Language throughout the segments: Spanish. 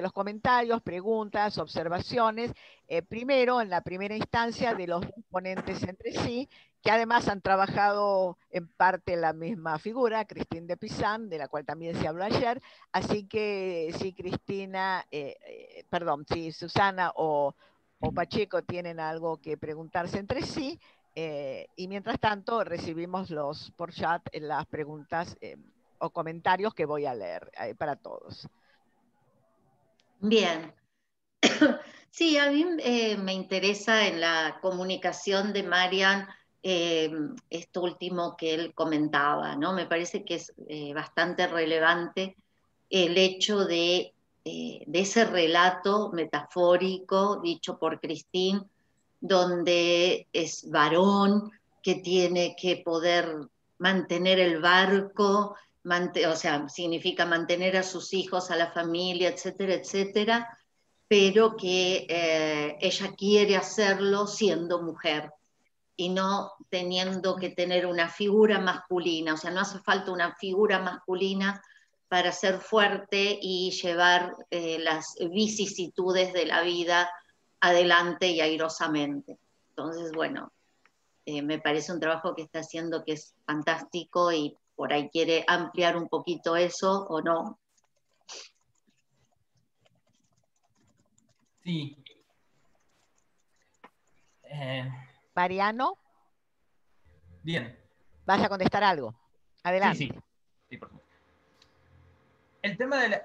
los comentarios, preguntas, observaciones, primero, en la primera instancia, de los ponentes entre sí, que además han trabajado en parte la misma figura, Cristina de Pizan, de la cual también se habló ayer. Así que si Cristina, perdón, si Susana o Pacheco tienen algo que preguntarse entre sí, y mientras tanto recibimos por chat las preguntas o comentarios que voy a leer para todos. Bien. Sí, a mí me interesa en la comunicación de Marian esto último que él comentaba, ¿no? Me parece que es bastante relevante el hecho de ese relato metafórico dicho por Christine, donde es varón que tiene que poder mantener el barco, o sea, significa mantener a sus hijos, a la familia, etcétera, etcétera, pero que ella quiere hacerlo siendo mujer y no teniendo que tener una figura masculina, o sea, no hace falta una figura masculina para ser fuerte y llevar las vicisitudes de la vida adelante y airosamente. Entonces, bueno, me parece un trabajo que está haciendo que es fantástico y por ahí quiere ampliar un poquito eso o no. Sí. Mariano, Bien. ¿vas a contestar algo? Adelante. Sí, por supuesto. El tema de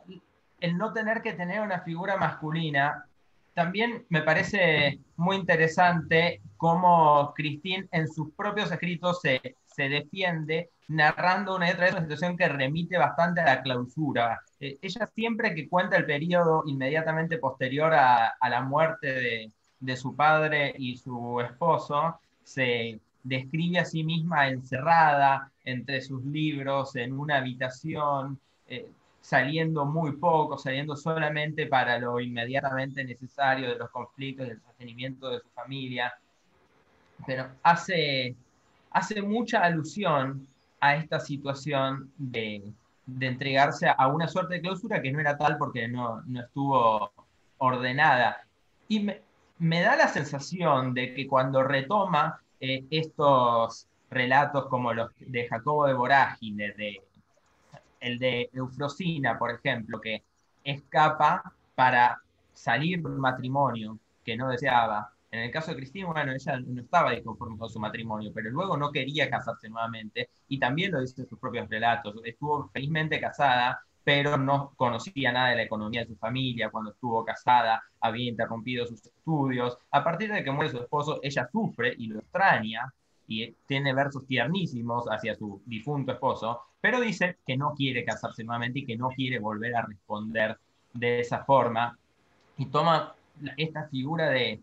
el no tener que tener una figura masculina, también me parece muy interesante cómo Christine en sus propios escritos se defiende narrando una y otra vez una situación que remite bastante a la clausura. Ella siempre que cuenta el periodo inmediatamente posterior a la muerte de su padre y su esposo, se describe a sí misma encerrada entre sus libros en una habitación, saliendo muy poco, saliendo solamente para lo inmediatamente necesario de los conflictos, del sostenimiento de su familia, pero hace mucha alusión a esta situación de entregarse a una suerte de clausura que no era tal porque no estuvo ordenada. Y me da la sensación de que cuando retoma estos relatos como los de Jacobo de Vorágine, el de Eufrosina, por ejemplo, que escapa para salir de un matrimonio que no deseaba. En el caso de Cristina, bueno, ella no estaba disconforme con su matrimonio, pero luego no quería casarse nuevamente, y también lo dice en sus propios relatos. Estuvo felizmente casada, pero no conocía nada de la economía de su familia. Cuando estuvo casada, había interrumpido sus estudios. A partir de que muere su esposo, ella sufre y lo extraña, y tiene versos tiernísimos hacia su difunto esposo, pero dice que no quiere casarse nuevamente y que no quiere volver a responder de esa forma. Y toma esta figura de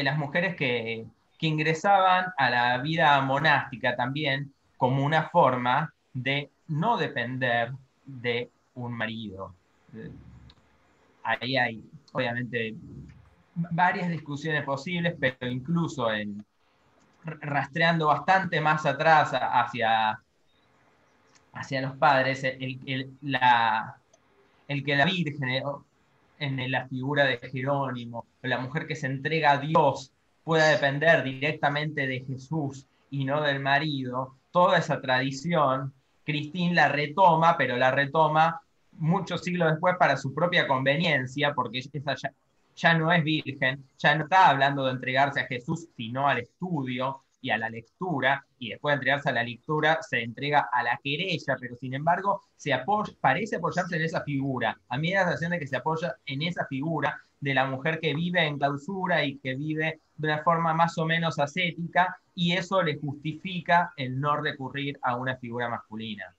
las mujeres que ingresaban a la vida monástica también como una forma de no depender de un marido. Ahí hay, obviamente, varias discusiones posibles, pero incluso rastreando bastante más atrás hacia los padres, el que la Virgen, en la figura de Jerónimo, la mujer que se entrega a Dios, pueda depender directamente de Jesús y no del marido, toda esa tradición, Christine la retoma, pero la retoma muchos siglos después para su propia conveniencia, porque esa ya no es virgen, ya no está hablando de entregarse a Jesús, sino al estudio y a la lectura, y después de entregarse a la lectura se entrega a la querella, pero sin embargo parece apoyarse en esa figura. A mí me da la sensación de que se apoya en esa figura de la mujer que vive en clausura y que vive de una forma más o menos ascética, y eso le justifica el no recurrir a una figura masculina.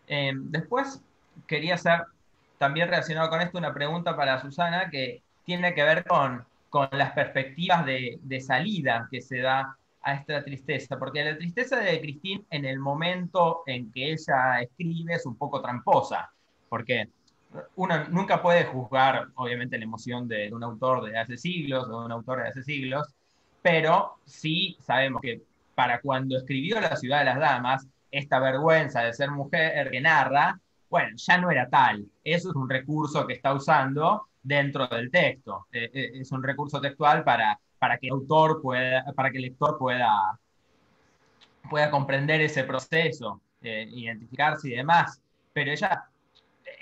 Después quería hacer, también relacionado con esto, una pregunta para Susana que tiene que ver con las perspectivas de salida que se da a esta tristeza, porque la tristeza de Christine en el momento en que ella escribe es un poco tramposa, porque uno nunca puede juzgar, obviamente, la emoción de un autor de hace siglos o de un autor de hace siglos, pero sí sabemos que para cuando escribió La ciudad de las damas, esta vergüenza de ser mujer que narra bueno, ya no era tal. Eso es un recurso que está usando dentro del texto. Es un recurso textual para que el autor pueda, para que el lector pueda comprender ese proceso, identificarse y demás. Pero ella,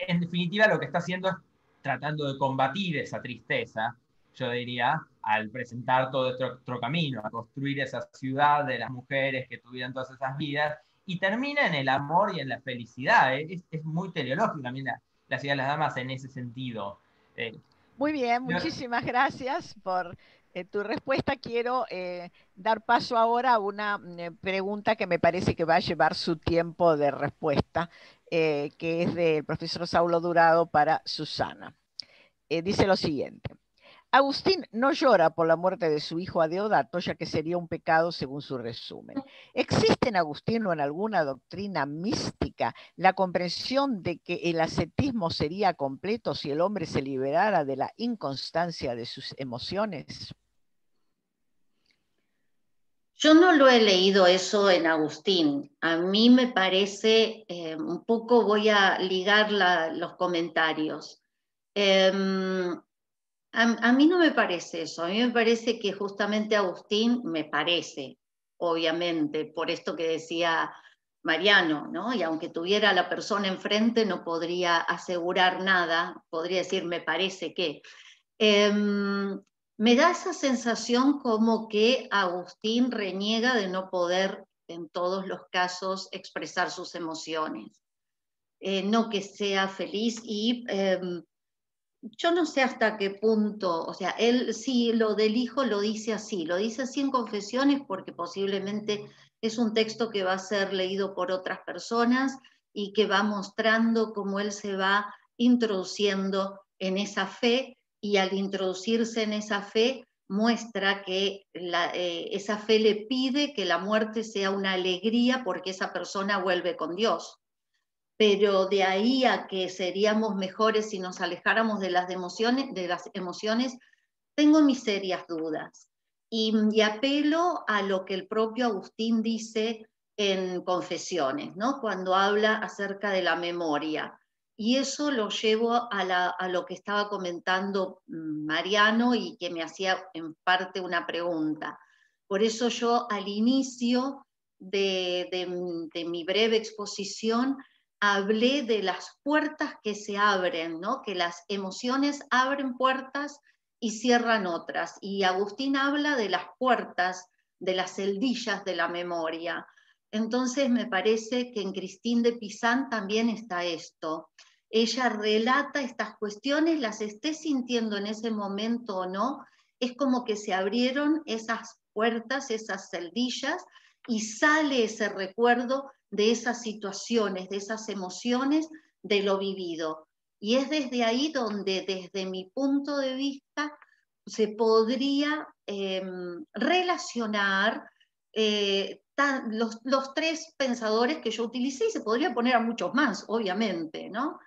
en definitiva, lo que está haciendo es tratando de combatir esa tristeza, yo diría, al presentar todo otro camino, a construir esa ciudad de las mujeres que tuvieron todas esas vidas, y termina en el amor y en la felicidad. Es muy teleológico también la ciudad de las damas en ese sentido. Eh, Muy bien, yo, muchísimas gracias por tu respuesta. Quiero dar paso ahora a una pregunta que me parece que va a llevar su tiempo de respuesta, que es del profesor Saulo Durado para Susana. Dice lo siguiente. Agustín no llora por la muerte de su hijo Adeodato, ya que sería un pecado según su resumen. ¿Existe en Agustín o en alguna doctrina mística la comprensión de que el ascetismo sería completo si el hombre se liberara de la inconstancia de sus emociones? Yo no lo he leído eso en Agustín. A mí me parece, un poco voy a ligar los comentarios. A mí no me parece eso, a mí me parece que justamente Agustín, me parece, obviamente, por esto que decía Mariano, ¿no? Y aunque tuviera a la persona enfrente, no podría asegurar nada, podría decir, me parece que. Me da esa sensación como que Agustín reniega de no poder en todos los casos expresar sus emociones, no que sea feliz y yo no sé hasta qué punto, o sea, él sí lo del hijo lo dice así en Confesiones porque posiblemente es un texto que va a ser leído por otras personas y que va mostrando cómo él se va introduciendo en esa fe y al introducirse en esa fe muestra que esa fe le pide que la muerte sea una alegría porque esa persona vuelve con Dios, pero de ahí a que seríamos mejores si nos alejáramos de las emociones, tengo mis serias dudas. Y apelo a lo que el propio Agustín dice en Confesiones, ¿no? Cuando habla acerca de la memoria. Y eso lo llevo a lo que estaba comentando Mariano y que me hacía en parte una pregunta. Por eso yo al inicio de mi breve exposición hablé de las puertas que se abren, ¿no? Que las emociones abren puertas y cierran otras. Y Agustín habla de las puertas, de las celdillas de la memoria. Entonces me parece que en Cristín de Pizán también está esto. Ella relata estas cuestiones, las esté sintiendo en ese momento o no, es como que se abrieron esas puertas, esas celdillas, y sale ese recuerdo de esas situaciones, de esas emociones, de lo vivido. Y es desde ahí donde, desde mi punto de vista, se podría relacionar los tres pensadores que yo utilicé, y se podría poner a muchos más, obviamente, ¿no?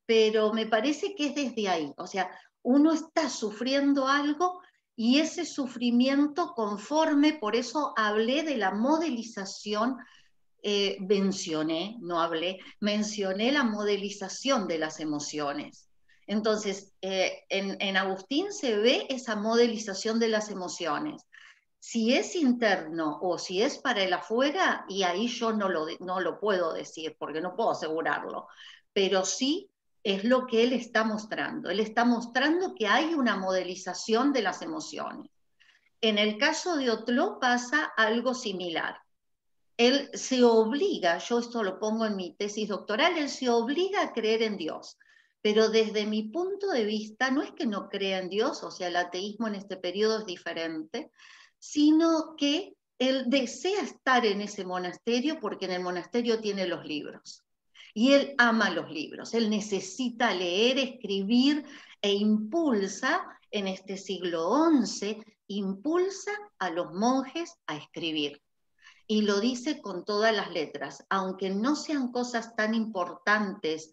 Pero me parece que es desde ahí, o sea, uno está sufriendo algo y ese sufrimiento conforme, por eso hablé de la modelización, mencioné la modelización de las emociones. Entonces, en Agustín se ve esa modelización de las emociones. Si es interno o si es para el afuera, y ahí yo no lo puedo decir porque no puedo asegurarlo, pero sí es lo que él está mostrando. Él está mostrando que hay una modelización de las emociones. En el caso de Otló pasa algo similar. Él se obliga, yo esto lo pongo en mi tesis doctoral, él se obliga a creer en Dios. Pero desde mi punto de vista, no es que no crea en Dios, o sea, el ateísmo en este periodo es diferente, sino que él desea estar en ese monasterio porque en el monasterio tiene los libros. Y él ama los libros, él necesita leer, escribir e impulsa, en este siglo XI, impulsa a los monjes a escribir. Y lo dice con todas las letras, aunque no sean cosas tan importantes,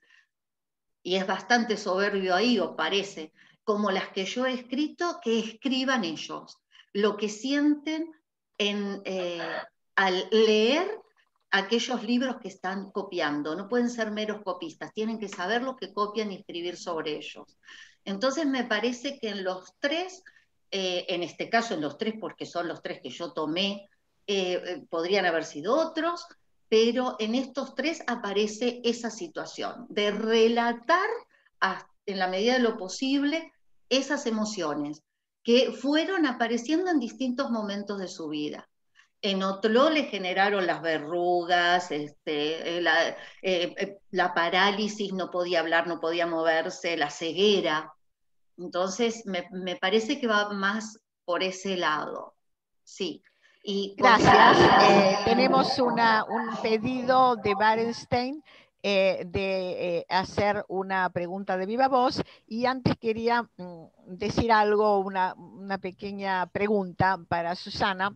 y es bastante soberbio ahí, o parece, como las que yo he escrito, que escriban ellos lo que sienten al leer aquellos libros que están copiando, no pueden ser meros copistas, tienen que saber lo que copian y escribir sobre ellos. Entonces me parece que en los tres, en este caso en los tres porque son los tres que yo tomé, podrían haber sido otros, pero en estos tres aparece esa situación de relatar en la medida de lo posible esas emociones que fueron apareciendo en distintos momentos de su vida. En Otlo le generaron las verrugas, la parálisis, no podía hablar, no podía moverse, la ceguera. Entonces, me parece que va más por ese lado. Sí. Y gracias. Tenemos un pedido de Barenstein de hacer una pregunta de viva voz, y antes quería decir algo, una pequeña pregunta para Susana.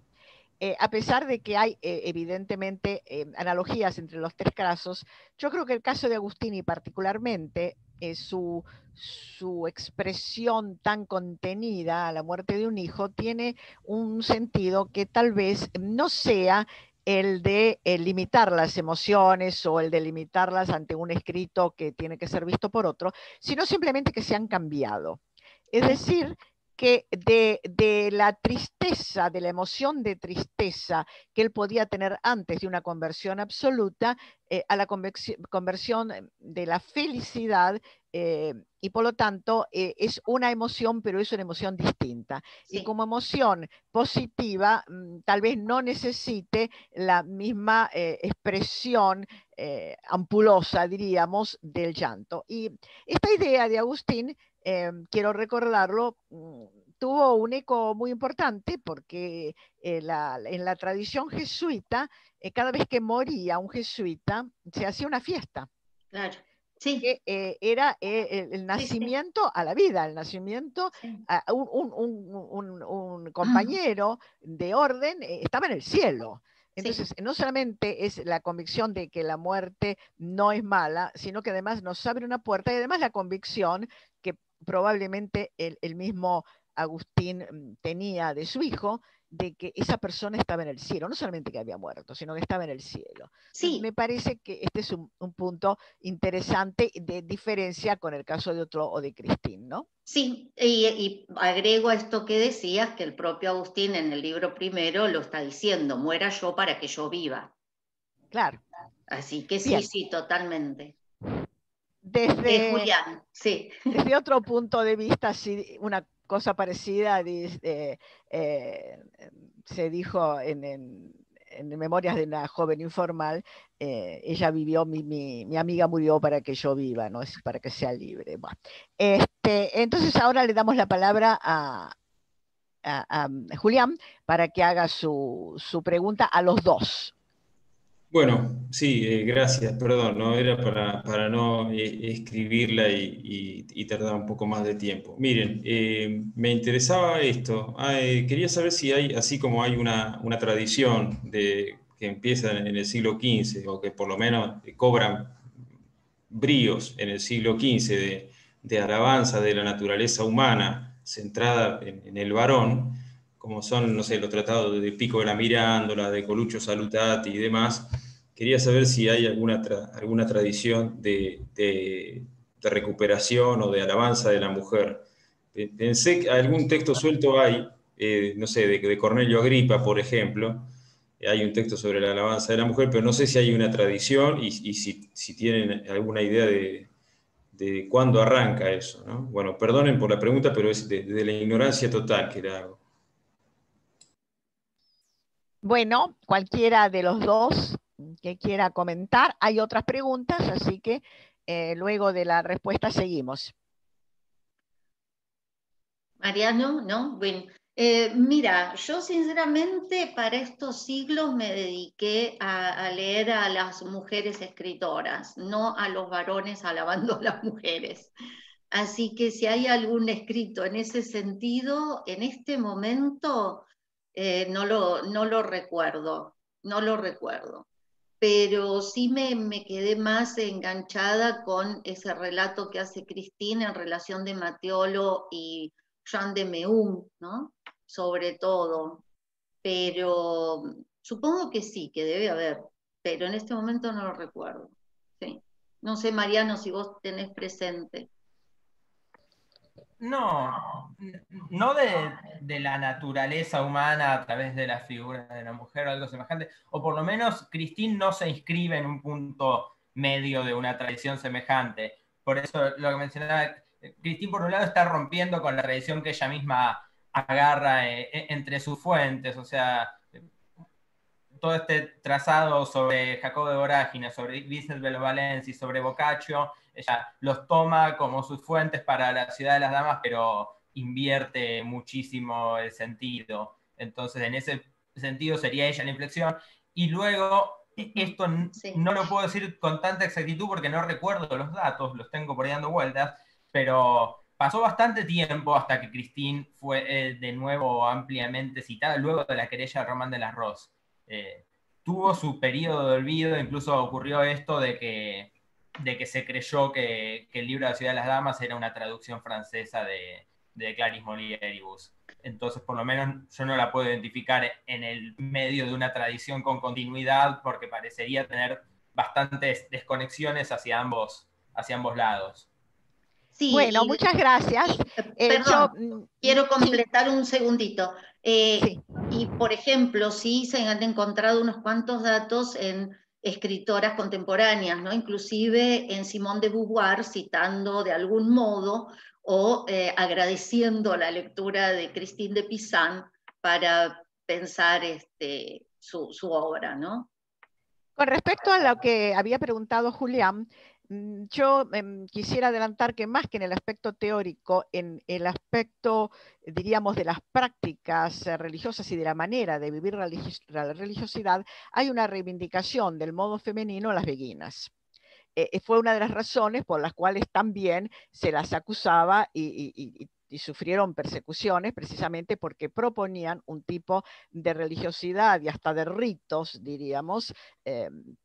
A pesar de que hay evidentemente analogías entre los tres casos, yo creo que el caso de Agustini particularmente, su expresión tan contenida a la muerte de un hijo, tiene un sentido que tal vez no sea el de limitar las emociones o el de limitarlas ante un escrito que tiene que ser visto por otro, sino simplemente que se han cambiado. Es decir, que de la tristeza, de la emoción de tristeza que él podía tener antes de una conversión absoluta, a la conversión de la felicidad, y por lo tanto es una emoción, pero es una emoción distinta. Sí. Y como emoción positiva, tal vez no necesite la misma expresión ampulosa, diríamos, del llanto. Y esta idea de Agustín, quiero recordarlo, tuvo un eco muy importante porque en la tradición jesuita, cada vez que moría un jesuita, se hacía una fiesta. Claro. Sí. Que era el nacimiento, sí, sí, a la vida, el nacimiento, sí, a un compañero de orden estaba en el cielo. Entonces, sí, no solamente es la convicción de que la muerte no es mala, sino que además nos abre una puerta, y además la convicción que probablemente el mismo Agustín tenía de su hijo, de que esa persona estaba en el cielo, no solamente que había muerto, sino que estaba en el cielo. Sí. Me parece que este es un punto interesante de diferencia con el caso de Otlo o de Christine, ¿no? Sí, y agrego a esto que decías, que el propio Agustín en el libro primero lo está diciendo: muera yo para que yo viva. Claro. Así que bien, sí, sí, totalmente. Desde Julián, sí. Desde otro punto de vista, sí, una cosa parecida se dijo en Memorias de una joven informal. Ella vivió, mi amiga murió para que yo viva, ¿no? Es para que sea libre. Bueno, entonces ahora le damos la palabra a Julián para que haga su pregunta a los dos. Bueno, sí, gracias, perdón, no era para no escribirla y tardar un poco más de tiempo. Miren, me interesaba esto. Quería saber si hay, así como hay una tradición que empieza en el siglo XV, o que por lo menos cobran bríos en el siglo XV de alabanza de la naturaleza humana centrada en el varón, como son, no sé, los tratados de Pico de la Mirándola, de Coluccio Salutati y demás. Quería saber si hay alguna tradición de recuperación o de alabanza de la mujer. Pensé que algún texto suelto hay, no sé, de Cornelio Agripa, por ejemplo. Hay un texto sobre la alabanza de la mujer, pero no sé si hay una tradición y si tienen alguna idea de cuándo arranca eso, ¿no? Bueno, perdonen por la pregunta, pero es de la ignorancia total que la hago. Bueno, cualquiera de los dos que quiera comentar. Hay otras preguntas, así que luego de la respuesta seguimos. Mariano, ¿no? Bueno, mira, yo sinceramente para estos siglos me dediqué a leer a las mujeres escritoras, no a los varones alabando a las mujeres. Así que si hay algún escrito en ese sentido, en este momento no lo recuerdo, no lo recuerdo. Pero sí me quedé más enganchada con ese relato que hace Christine en relación de Matthiolo y Jean de Meung, ¿no? Sobre todo. Pero supongo que sí, que debe haber. pero en este momento no lo recuerdo. Sí. No sé, Mariano, si vos tenés presente. No, no de la naturaleza humana a través de la figura de la mujer o algo semejante, o por lo menos Christine no se inscribe en un punto medio de una tradición semejante. Por eso lo que mencionaba, Christine por un lado está rompiendo con la tradición que ella misma agarra entre sus fuentes, o sea, todo este trazado sobre Jacobo de Vorágine, sobre Vicente Bello Valenzi, sobre Boccaccio, ella los toma como sus fuentes para la Ciudad de las Damas, pero invierte muchísimo el sentido. Entonces, en ese sentido sería ella la inflexión. Y luego, esto Sí. no lo puedo decir con tanta exactitud porque no recuerdo los datos, los tengo por ahí dando vueltas, pero pasó bastante tiempo hasta que Christine fue de nuevo ampliamente citada, luego de la querella de Román de las Ros. Tuvo su periodo de olvido, incluso ocurrió esto de que se creyó que el libro de la Ciudad de las Damas era una traducción francesa de Clarice Molieribus. Entonces, por lo menos yo no la puedo identificar en el medio de una tradición con continuidad porque parecería tener bastantes desconexiones hacia ambos lados. Sí, bueno, muchas gracias. Perdón, quiero completar un segundito. Sí. Y, por ejemplo, sí se han encontrado unos cuantos datos en escritoras contemporáneas, ¿no? Inclusive en Simone de Beauvoir, citando de algún modo o agradeciendo la lectura de Christine de Pizan para pensar su obra, ¿no? Con respecto a lo que había preguntado Julián, yo quisiera adelantar que más que en el aspecto teórico, en el aspecto, diríamos, de las prácticas religiosas y de la manera de vivir la religiosidad, hay una reivindicación del modo femenino en las beguinas. Fue una de las razones por las cuales también se las acusaba y sufrieron persecuciones precisamente porque proponían un tipo de religiosidad y hasta de ritos, diríamos,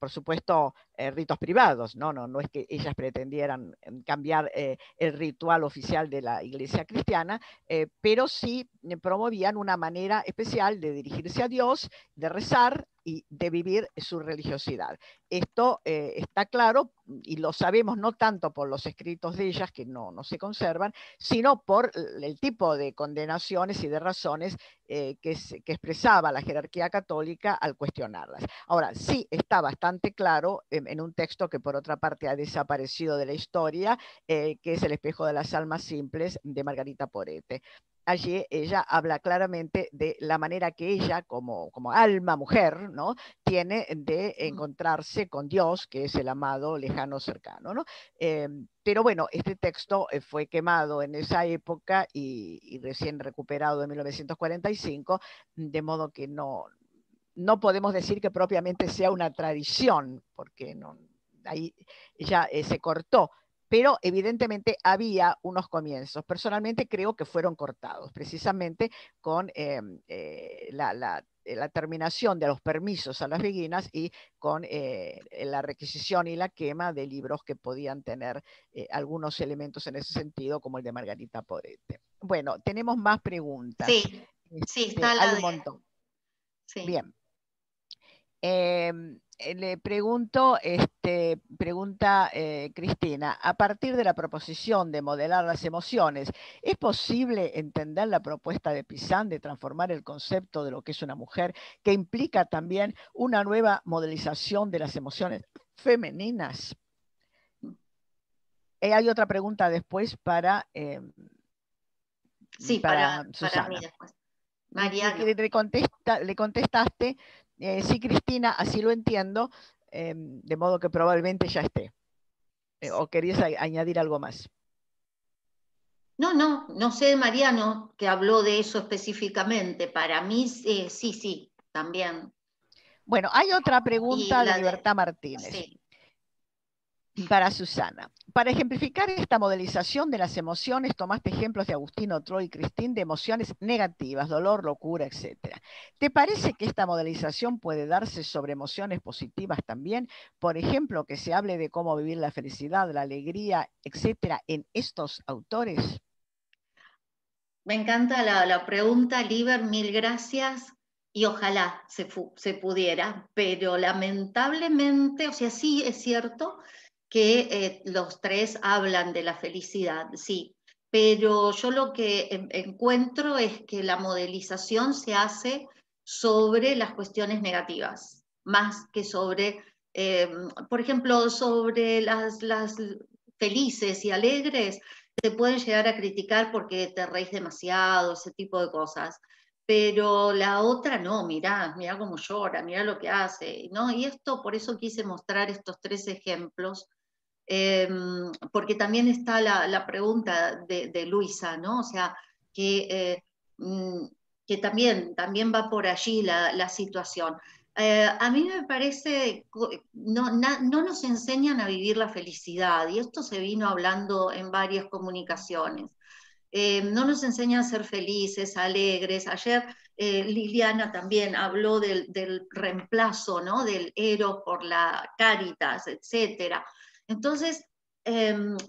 por supuesto, ritos privados, no es que ellas pretendieran cambiar el ritual oficial de la Iglesia cristiana, pero sí promovían una manera especial de dirigirse a Dios, de rezar y de vivir su religiosidad. Esto está claro y lo sabemos no tanto por los escritos de ellas, que no se conservan, sino por el tipo de condenaciones y de razones que expresaba la jerarquía católica al cuestionarlas. Ahora, sí está bastante claro en un texto que por otra parte ha desaparecido de la historia, que es El espejo de las almas simples de Margarita Porete. Allí ella habla claramente de la manera que ella, como alma mujer, ¿no?, tiene de encontrarse con Dios, que es el amado lejano cercano, ¿no? Pero bueno, este texto fue quemado en esa época y recién recuperado en 1945, de modo que no podemos decir que propiamente sea una tradición, porque ahí ya se cortó. Pero evidentemente había unos comienzos. Personalmente creo que fueron cortados, precisamente con la terminación de los permisos a las beguinas y con la requisición y la quema de libros que podían tener algunos elementos en ese sentido, como el de Margarita Porete. Bueno, tenemos más preguntas. Sí, está hay un montón. Sí. Bien. Le pregunto, pregunta Cristina, a partir de la proposición de modelar las emociones, ¿es posible entender la propuesta de Pizan de transformar el concepto de lo que es una mujer, que implica también una nueva modelización de las emociones femeninas? Hay otra pregunta después para Susana. Mí después. Mariano. Le contestaste, sí, Cristina, así lo entiendo, de modo que probablemente ya esté. ¿O querías añadir algo más? No sé, Mariano, que habló de eso específicamente. Para mí, sí, también. Bueno, hay otra pregunta de Libertad Martínez. Sí. Para Susana. Para ejemplificar esta modelización de las emociones, tomaste ejemplos de Agustino, Troy y Cristín de emociones negativas, dolor, locura, etc. ¿Te parece que esta modelización puede darse sobre emociones positivas también? Por ejemplo, que se hable de cómo vivir la felicidad, la alegría, etcétera, en estos autores. Me encanta la pregunta, Liber, mil gracias. y ojalá se pudiera, pero lamentablemente, o sea, sí es cierto que los tres hablan de la felicidad, sí, pero yo lo que encuentro es que la modelización se hace sobre las cuestiones negativas, más que sobre, por ejemplo, sobre las felices y alegres, te pueden llegar a criticar porque te reís demasiado, ese tipo de cosas. Pero la otra no, mirá cómo llora, mirá lo que hace, ¿no? Y esto, por eso quise mostrar estos tres ejemplos, porque también está la pregunta de Luisa, ¿no? O sea, que, que también va por allí la situación. A mí me parece, no nos enseñan a vivir la felicidad, y esto se vino hablando en varias comunicaciones. No nos enseñan a ser felices, alegres. Ayer Liliana también habló del reemplazo, ¿no? Del Eros por la Caritas, etcétera. Entonces,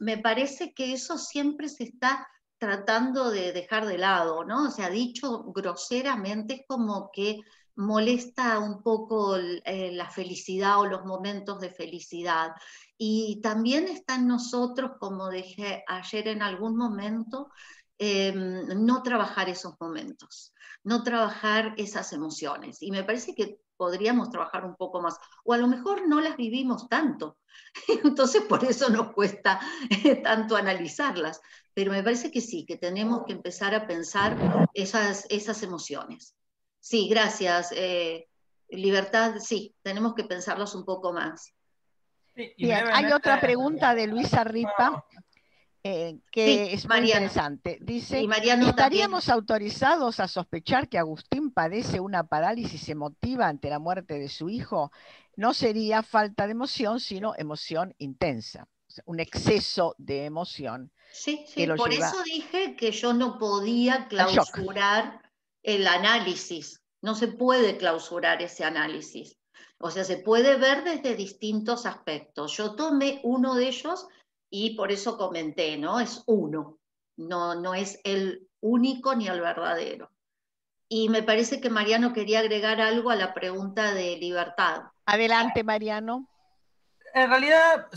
me parece que eso siempre se está tratando de dejar de lado, ¿no? O sea, dicho groseramente, es como que molesta un poco la felicidad o los momentos de felicidad. Y también está en nosotros, como dije ayer en algún momento, no trabajar esos momentos, no trabajar esas emociones. Y me parece que podríamos trabajar un poco más, o a lo mejor no las vivimos tanto, entonces por eso nos cuesta tanto analizarlas, pero me parece que sí, que tenemos que empezar a pensar esas emociones. Sí, gracias. Libertad, sí, tenemos que pensarlos un poco más. Sí, y Bien, hay brevemente, otra pregunta de Luisa Ripa. no, Que Sí, es muy Mariano. interesante. Dice, Y Mariano también. ¿estaríamos autorizados a sospechar que Agustín padece una parálisis emotiva ante la muerte de su hijo? No sería falta de emoción, sino emoción intensa, o sea, un exceso de emoción Sí, que sí, lo por lleva eso dije que yo no podía al shock. clausurar el análisis, no se puede clausurar ese análisis. O sea, se puede ver desde distintos aspectos. Yo tomé uno de ellos y por eso comenté, ¿no? Es uno, no es el único ni el verdadero. Y me parece que Mariano quería agregar algo a la pregunta de Libertad. Adelante, Mariano. en realidad,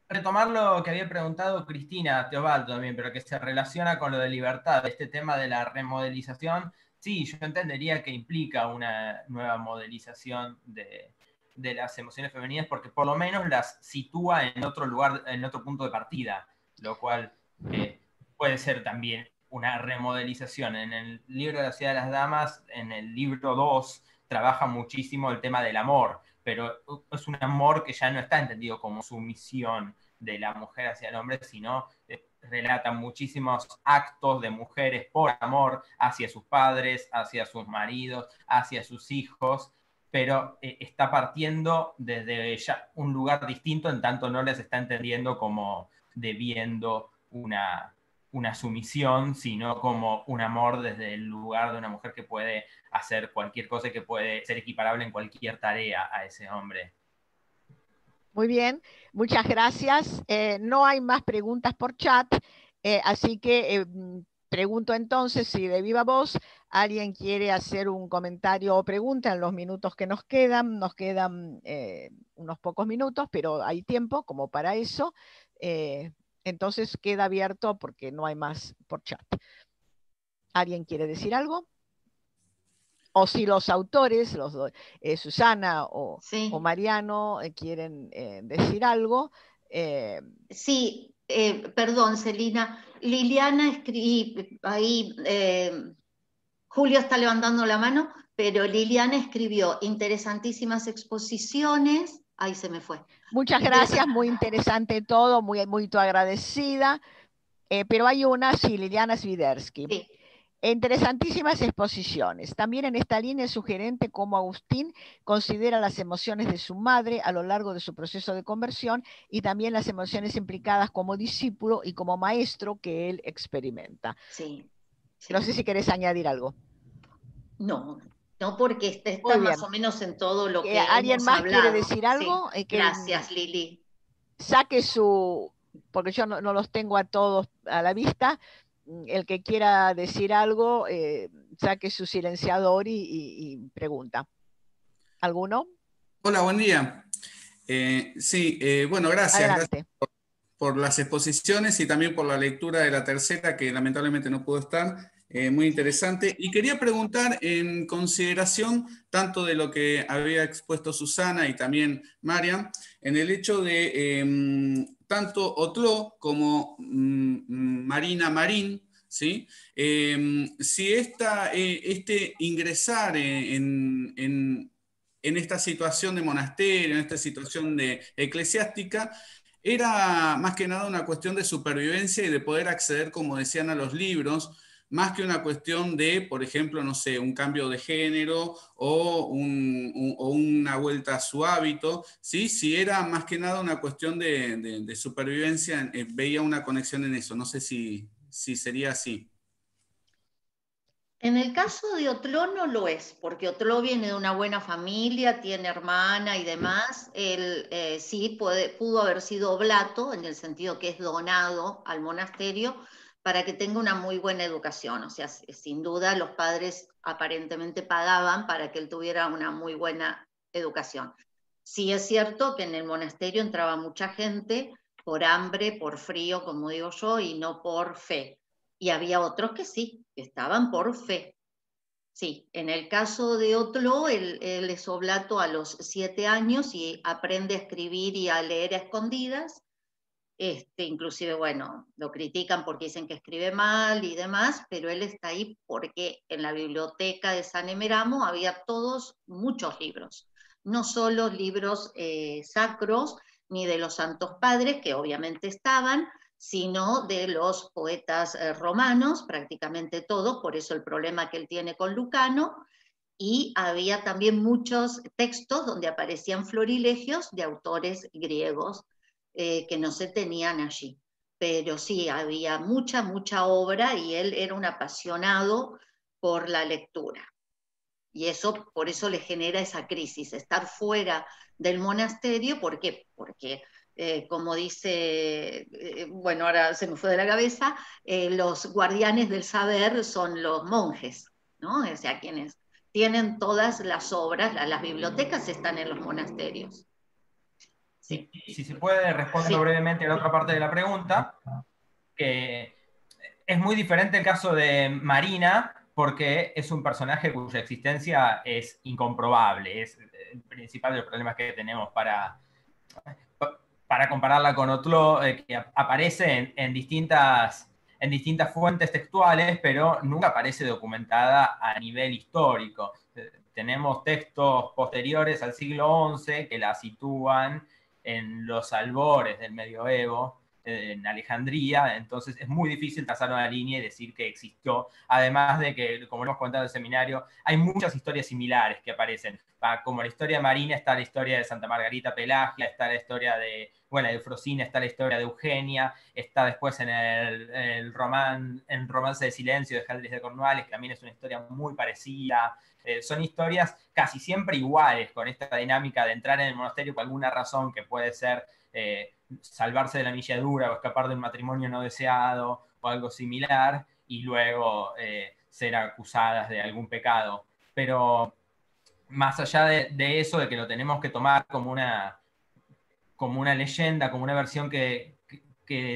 retomar lo que había preguntado Cristina Teobaldo también, pero que se relaciona con lo de libertad, este tema de la remodelización, sí, yo entendería que implica una nueva modelización de las emociones femeninas, porque por lo menos las sitúa en otro lugar, en otro punto de partida, lo cual puede ser también una remodelización. En el libro de la Ciudad de las Damas, en el libro 2, trabaja muchísimo el tema del amor, pero es un amor que ya no está entendido como sumisión de la mujer hacia el hombre, sino relata muchísimos actos de mujeres por amor hacia sus padres, hacia sus maridos, hacia sus hijos, pero está partiendo desde ya un lugar distinto, en tanto no les está entendiendo como debiendo una sumisión, sino como un amor desde el lugar de una mujer que puede hacer cualquier cosa y que puede ser equiparable en cualquier tarea a ese hombre. Muy bien, muchas gracias. No hay más preguntas por chat, así que pregunto entonces si de viva voz alguien quiere hacer un comentario o pregunta en los minutos que nos quedan. Nos quedan unos pocos minutos, pero hay tiempo como para eso. Entonces queda abierto porque no hay más por chat. ¿Alguien quiere decir algo? O si los autores, Susana Sí. o Mariano, quieren decir algo. Sí, perdón, Celina. Liliana escribí ahí, Julio está levantando la mano, pero Liliana escribió interesantísimas exposiciones. Ahí se me fue. Muchas gracias, muy interesante todo, muy agradecida. Pero hay una, sí, Liliana Swiderski. Sí. Interesantísimas exposiciones. También en esta línea es sugerente cómo Agustín considera las emociones de su madre a lo largo de su proceso de conversión y también las emociones implicadas como discípulo y como maestro que él experimenta. Sí, sí. No sé si querés añadir algo. No, porque está más o menos en todo lo que ¿Alguien hemos más hablado. quiere decir algo? Sí. Gracias, Lili. Saque porque yo no los tengo a todos a la vista. El que quiera decir algo, saque su silenciador y pregunta. ¿Alguno? Hola, buen día. Sí, bueno, gracias. Adelante. Gracias por las exposiciones y también por la lectura de la tercera, que lamentablemente no pudo estar. Muy interesante. Y quería preguntar, en consideración tanto de lo que había expuesto Susana y también Marian, en el hecho de tanto Otlo como Marina Marín, ¿sí? Si este ingresar en esta situación de monasterio, en esta situación eclesiástica, era más que nada una cuestión de supervivencia y de poder acceder, como decían, a los libros, más que una cuestión de, por ejemplo, no sé, un cambio de género o una vuelta a su hábito, ¿sí? Si era más que nada una cuestión de supervivencia, veía una conexión en eso. No sé si sería así. En el caso de Otló no lo es, porque Otló viene de una buena familia, tiene hermana y demás. Él sí pudo haber sido oblato, en el sentido que es donado al monasterio, para que tenga una muy buena educación. O sea, sin duda los padres aparentemente pagaban para que él tuviera una muy buena educación. Sí es cierto que en el monasterio entraba mucha gente por hambre, por frío, como digo yo, y no por fe. Y había otros que sí, que estaban por fe. Sí, en el caso de Otlo, él es oblato a los 7 años y aprende a escribir y a leer a escondidas. Inclusive, bueno, lo critican porque dicen que escribe mal y demás, pero él está ahí porque en la biblioteca de San Emeramo había muchos libros, no solo libros sacros, ni de los santos padres, que obviamente estaban, sino de los poetas romanos, prácticamente todos, por eso el problema que él tiene con Lucano, y había también muchos textos donde aparecían florilegios de autores griegos que no se tenían allí. Pero sí, había mucha obra y él era un apasionado por la lectura. Y eso, por eso le genera esa crisis, estar fuera del monasterio. ¿Por qué? Porque, como dice, bueno, ahora se me fue de la cabeza, los guardianes del saber son los monjes, ¿no? O sea, quienes tienen todas las obras, las bibliotecas están en los monasterios. Sí. Si se puede, respondo brevemente a la otra parte de la pregunta, que es muy diferente el caso de Marina, porque es un personaje cuya existencia es incomprobable. Es el principal de los problemas que tenemos para compararla con Otlo, que aparece en distintas fuentes textuales, pero nunca aparece documentada a nivel histórico. Tenemos textos posteriores al siglo XI que la sitúan en los albores del medioevo, en Alejandría, entonces es muy difícil trazar una línea y decir que existió, además de que, como hemos contado en el seminario, hay muchas historias similares que aparecen. Como la historia de Marina está la historia de Santa Margarita Pelagia, está la historia de Eufrosina, está la historia de Eugenia, está después en el Romance de Silencio de Galdris de Cornualles, que también es una historia muy parecida. Son historias casi siempre iguales, con esta dinámica de entrar en el monasterio por alguna razón que puede ser salvarse de la milladura o escapar de un matrimonio no deseado o algo similar, y luego ser acusadas de algún pecado. Pero más allá de eso, de que lo tenemos que tomar como una leyenda, como una versión que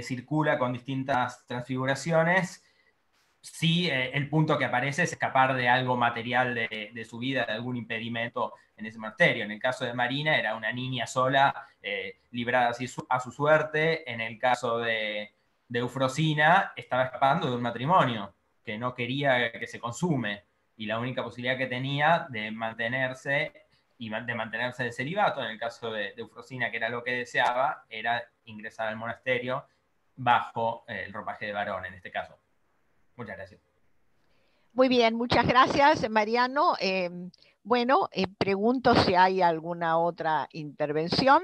circula con distintas transfiguraciones, sí, el punto que aparece es escapar de algo material de su vida, de algún impedimento en ese monasterio. En el caso de Marina era una niña sola, librada así a su suerte. En el caso de Eufrosina, estaba escapando de un matrimonio que no quería que se consume, y la única posibilidad que tenía de mantenerse de celibato, en el caso de Eufrosina, que era lo que deseaba, era ingresar al monasterio bajo el ropaje de varón, en este caso. Muchas gracias. Muy bien, muchas gracias, Mariano. Bueno, pregunto si hay alguna otra intervención.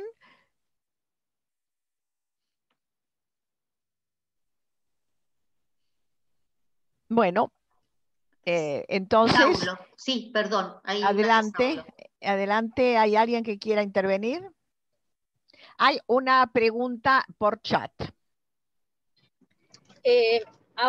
Bueno, entonces... Saulo. Sí, perdón. Adelante, adelante. ¿Hay alguien que quiera intervenir? Hay una pregunta por chat.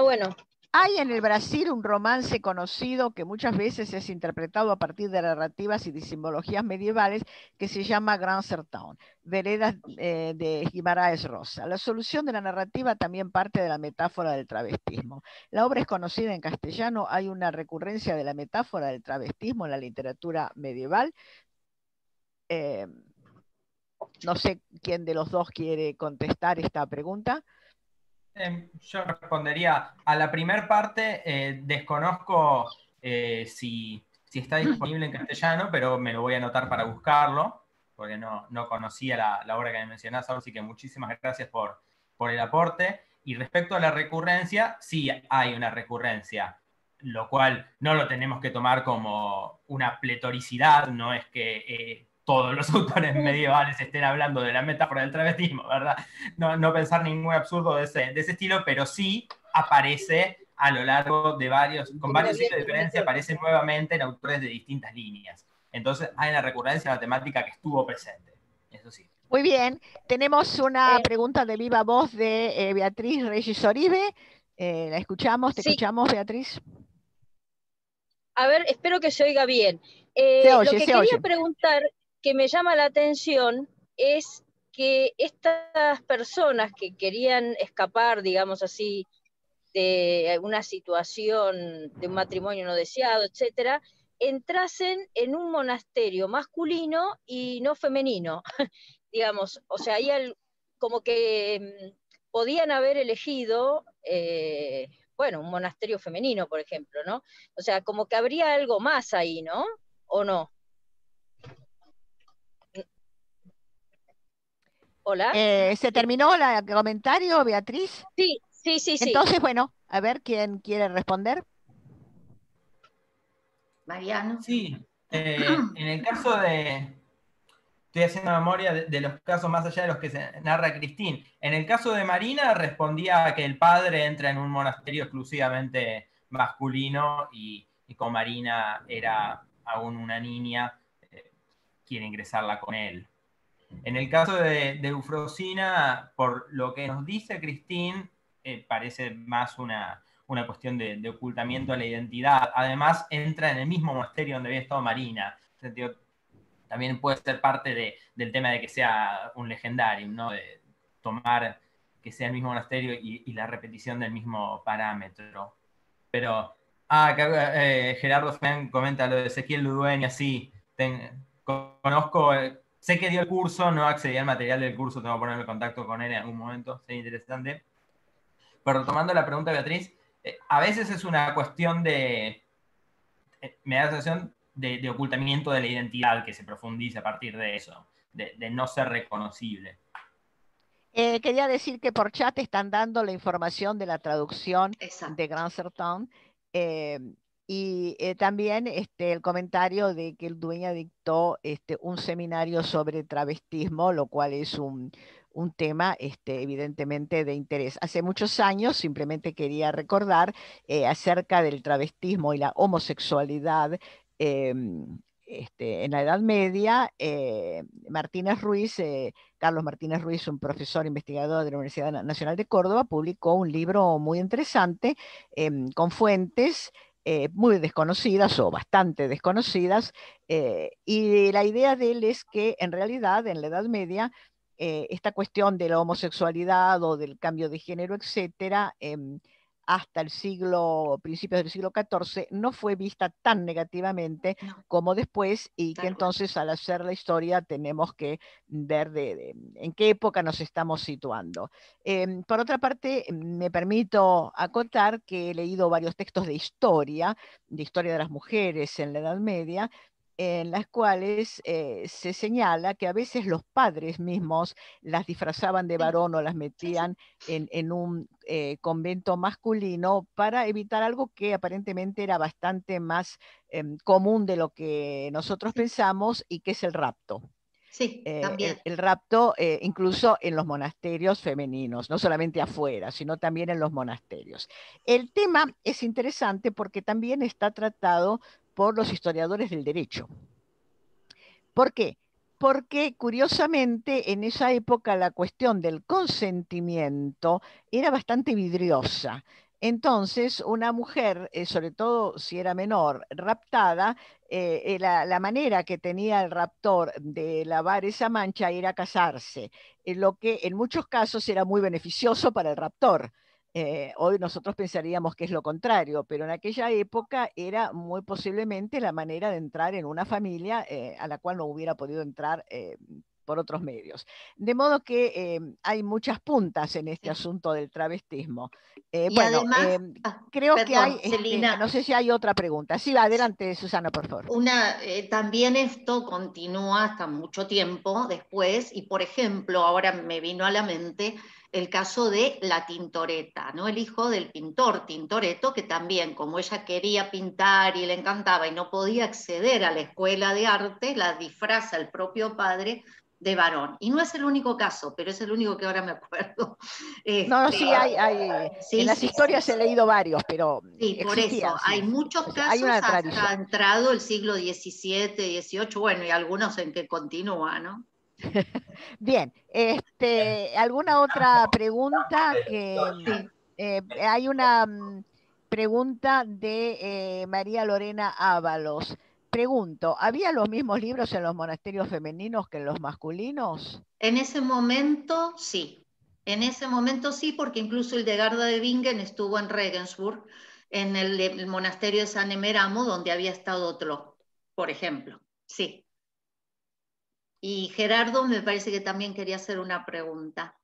Bueno, Hay en el Brasil un romance conocido que muchas veces es interpretado a partir de narrativas y de simbologías medievales que se llama Gran Sertão, Veredas de Guimarães Rosa. La solución de la narrativa también parte de la metáfora del travestismo. La obra es conocida en castellano, hay una recurrencia de la metáfora del travestismo en la literatura medieval. No sé quién de los dos quiere contestar esta pregunta. Yo respondería a la primera parte, desconozco si está disponible en castellano, pero me lo voy a anotar para buscarlo, porque no conocía la obra que me mencionás, así que muchísimas gracias por el aporte. Y respecto a la recurrencia, sí hay una recurrencia, lo cual no lo tenemos que tomar como una pletoricidad, no es que todos los autores medievales estén hablando de la metáfora del travestismo, ¿verdad? No pensar ningún absurdo de ese estilo, pero sí aparece a lo largo de con varios siglos de diferencia, aparece nuevamente en autores de distintas líneas. Entonces hay una recurrencia en la temática que estuvo presente, eso sí. Muy bien, tenemos una pregunta de viva voz de Beatriz Reyes Oribe. La escuchamos, te escuchamos, Beatriz. A ver, espero que se oiga bien. Lo que quería preguntar, que me llama la atención, es que estas personas que querían escapar, digamos así, de una situación de un matrimonio no deseado, etcétera, entrasen en un monasterio masculino y no femenino, digamos, o sea, como que podían haber elegido, bueno, un monasterio femenino, por ejemplo, ¿no? O sea, como que habría algo más ahí, ¿no? ¿O no? ¿Hola? ¿Se terminó el comentario, Beatriz? Sí. Entonces, bueno, a ver quién quiere responder. Mariano. Sí, en el caso estoy haciendo memoria de los casos más allá de los que se narra Cristín. En el caso de Marina respondía que el padre entra en un monasterio exclusivamente masculino y como Marina era aún una niña, quiere ingresarla con él. En el caso de Eufrosina, por lo que nos dice Cristín, parece más una cuestión de ocultamiento de la identidad. Además, entra en el mismo monasterio donde había estado Marina. En sentido, también puede ser parte del tema de que sea un legendario, ¿no? De tomar que sea el mismo monasterio y la repetición del mismo parámetro. Pero, Gerardo Fern comenta lo de Ezequiel Ludueña, sí, conozco, sé que dio el curso, no accedí al material del curso, tengo que ponerme en contacto con él en algún momento, sería interesante. Pero retomando la pregunta, Beatriz, a veces es una cuestión me da la sensación de ocultamiento de la identidad que se profundiza a partir de eso, de no ser reconocible. Quería decir que por chat están dando la información de la traducción de Gran Sertão y también el comentario de que el Dueña dictó un seminario sobre travestismo, lo cual es un tema evidentemente de interés. Hace muchos años, simplemente quería recordar acerca del travestismo y la homosexualidad en la Edad Media, Carlos Martínez Ruiz, un profesor investigador de la Universidad Nacional de Córdoba, publicó un libro muy interesante con fuentes muy desconocidas o bastante desconocidas, y la idea de él es que en realidad en la Edad Media esta cuestión de la homosexualidad o del cambio de género, etcétera, hasta principios del siglo XIV, no fue vista tan negativamente como después, y que entonces al hacer la historia tenemos que ver en qué época nos estamos situando. Por otra parte, me permito acotar que he leído varios textos de historia de las mujeres en la Edad Media, en las cuales se señala que a veces los padres mismos las disfrazaban de varón o las metían en un convento masculino para evitar algo que aparentemente era bastante más común de lo que nosotros pensamos, y que es el rapto. Sí, también. El rapto incluso en los monasterios femeninos, no solamente afuera, sino también en los monasterios. El tema es interesante porque también está tratado por los historiadores del derecho. ¿Por qué? Porque curiosamente en esa época la cuestión del consentimiento era bastante vidriosa. Entonces, una mujer, sobre todo si era menor, raptada, la manera que tenía el raptor de lavar esa mancha era casarse, lo que en muchos casos era muy beneficioso para el raptor. Hoy nosotros pensaríamos que es lo contrario, pero en aquella época era muy posiblemente la manera de entrar en una familia a la cual no hubiera podido entrar por otros medios. De modo que hay muchas puntas en este asunto del travestismo. Y bueno, además, creo que perdón, hay, Celina, no sé si hay otra pregunta. Sí, adelante, Susana, por favor. También esto continúa hasta mucho tiempo después, y por ejemplo, ahora me vino a la mente el caso de la Tintoretta, ¿no? El hijo del pintor Tintoretto, que también, como ella quería pintar y le encantaba y no podía acceder a la escuela de arte, la disfraza el propio padre de varón. Y no es el único caso, pero es el único que ahora me acuerdo. No, sí, en las historias he leído varios, pero sí, por existían, eso, hay muchos casos hay una hasta tradición. entrado el siglo XVII, XVIII, bueno, y algunos en que continúa, ¿no? Bien, ¿alguna otra pregunta? Hay una pregunta de María Lorena Ábalos. Pregunto, ¿había los mismos libros en los monasterios femeninos que en los masculinos? En ese momento sí, porque incluso Hildegarda de Bingen estuvo en Regensburg, en el monasterio de San Emeramo, donde había estado otro, por ejemplo, sí. Y Gerardo me parece que también quería hacer una pregunta.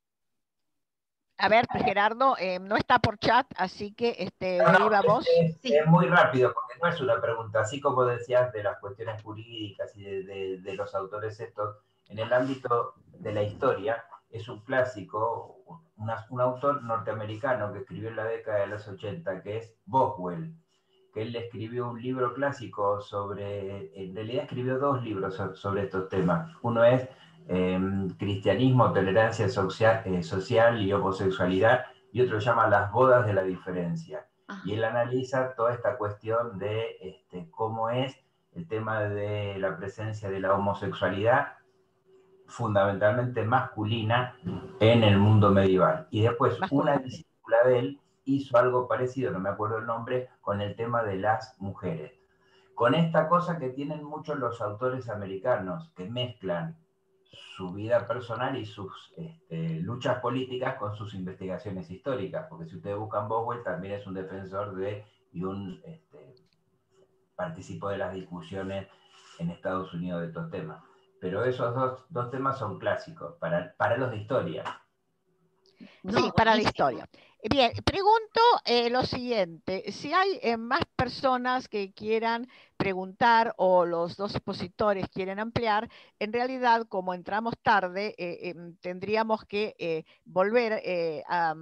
A ver, Gerardo, no está por chat, así que de viva voz. Es muy rápido, porque no es una pregunta, así como decías de las cuestiones jurídicas y de los autores estos, en el ámbito de la historia, es un clásico, un autor norteamericano que escribió en la década de los 80, que es Boswell, que él escribió un libro clásico sobre, en realidad escribió dos libros sobre estos temas. Uno es Cristianismo, Tolerancia Social y Homosexualidad, y otro se llama Las Bodas de la Diferencia. Y él analiza toda esta cuestión de cómo es el tema de la presencia de la homosexualidad fundamentalmente masculina en el mundo medieval. Y después una discípula de él hizo algo parecido, no me acuerdo el nombre, con el tema de las mujeres. Con esta cosa que tienen muchos los autores americanos, que mezclan su vida personal y sus luchas políticas con sus investigaciones históricas, porque si ustedes buscan Boswell también es un defensor de y un participó de las discusiones en Estados Unidos de estos temas. Pero esos dos temas son clásicos para los de historia. Sí, para la historia. Bien, pregunto lo siguiente, si hay más personas que quieran preguntar o los dos expositores quieren ampliar, en realidad como entramos tarde, tendríamos que volver a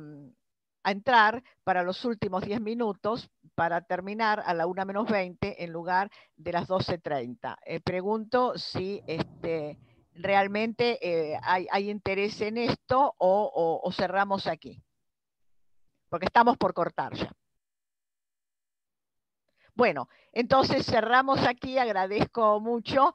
entrar para los últimos 10 minutos para terminar a la 1:20 en lugar de las 12:30. Pregunto si realmente hay interés en esto o cerramos aquí, porque estamos por cortar ya. Bueno, entonces cerramos aquí, agradezco mucho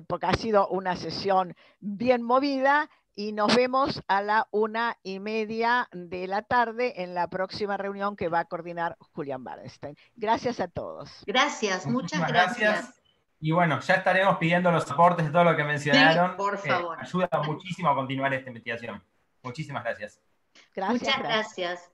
porque ha sido una sesión bien movida y nos vemos a la 1:30 de la tarde en la próxima reunión que va a coordinar Julián Barenstein. Gracias a todos. Gracias, muchas gracias. Y bueno, ya estaremos pidiendo los aportes de todo lo que mencionaron. Sí, por favor. Ayuda muchísimo a continuar esta investigación. Muchísimas gracias. Muchas gracias.